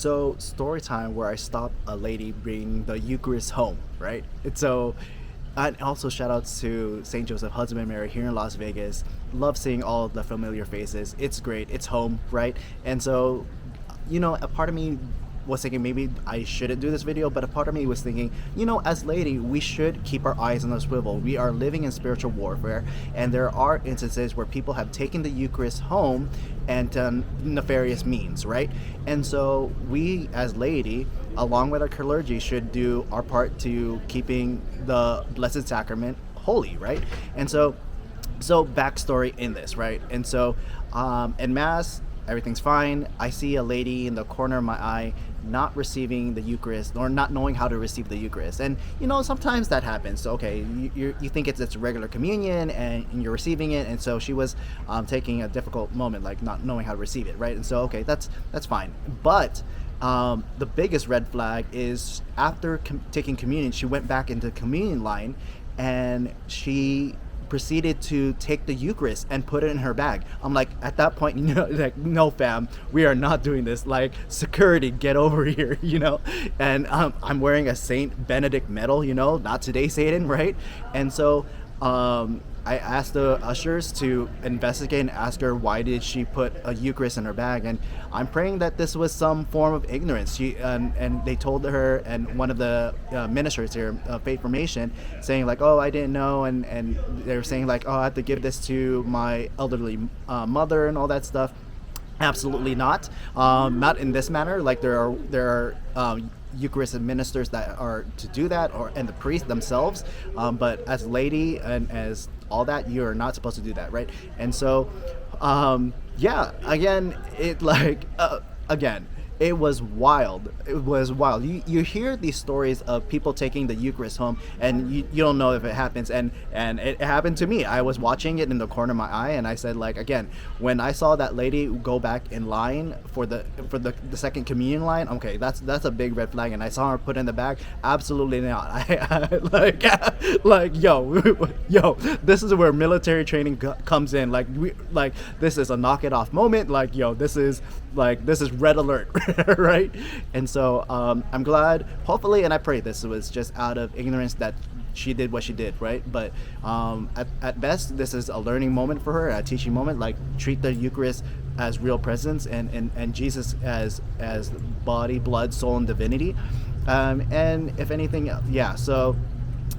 So story time where I stopped a lady bringing the Eucharist home, right? And so, and also shout outs to St. Joseph Husband and Mary here in Las Vegas. Love seeing all the familiar faces. It's great. It's home, right? And so, a part of me was thinking maybe I shouldn't do this video, but a part of me was thinking, as lady, we should keep our eyes on the swivel. We are living in spiritual warfare, and there are instances where people have taken the Eucharist home and done nefarious means, right? And so we, as lady, along with our clergy, should do our part to keeping the Blessed Sacrament holy, right? And so backstory in this, right? And so in Mass, everything's fine. I see a lady in the corner of my eye not receiving the Eucharist or not knowing how to receive the Eucharist. And sometimes that happens. So, okay, you think it's regular communion and you're receiving it, and so she was taking a difficult moment, like not knowing how to receive it, right? And so, okay, that's fine. But the biggest red flag is after taking communion, she went back into the communion line and she proceeded to take the Eucharist and put it in her bag. I'm like, at that point, like, no fam, we are not doing this. Like, security, get over here, And I'm wearing a Saint Benedict medal, not today, Satan, right? And so I asked the ushers to investigate and ask her why did she put a Eucharist in her bag, and I'm praying that this was some form of ignorance. She and they told her, and one of the ministers here, Faith Formation, saying like, oh, I didn't know, and they were saying like, oh, I have to give this to my elderly mother and all that stuff. Absolutely not. Not in this manner. Like there are Eucharistic ministers that are to do that, and the priests themselves. But as lady and as all that, you are not supposed to do that, right? And so, again, it was wild. It was wild. You hear these stories of people taking the Eucharist home, and you don't know if it happens. And it happened to me. I was watching it in the corner of my eye, and I said, like, again, when I saw that lady go back in line for the second communion line, okay, that's a big red flag. And I saw her put in the bag. Absolutely not. Yo, this is where military training comes in. This is a knock it off moment. Like, yo, this is red alert. Right? And so I'm glad, hopefully, and I pray this was just out of ignorance that she did what she did, right? But at best, this is a learning moment for her, a teaching moment. Like, treat the Eucharist as real presence and Jesus as body, blood, soul, and divinity. And if anything, so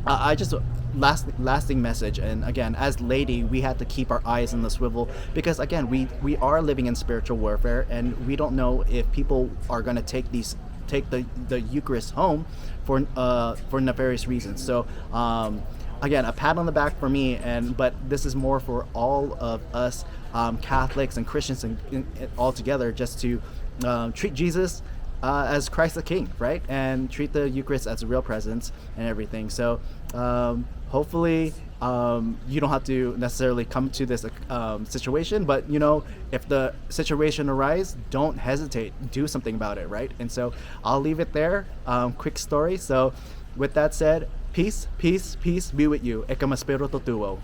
I just lasting message. And again, as lady, we have to keep our eyes on the swivel, because again, we are living in spiritual warfare, and we don't know if people are going to take the Eucharist home for nefarious reasons. So again, a pat on the back for me, but this is more for all of us Catholics and Christians and all together, just to treat Jesus as Christ the King, right? And treat the Eucharist as a real presence and everything. So hopefully you don't have to necessarily come to this situation, but if the situation arises, don't hesitate, do something about it, right? And so I'll leave it there. Quick story. So with that said, peace be with you. Eka maspero tutuo.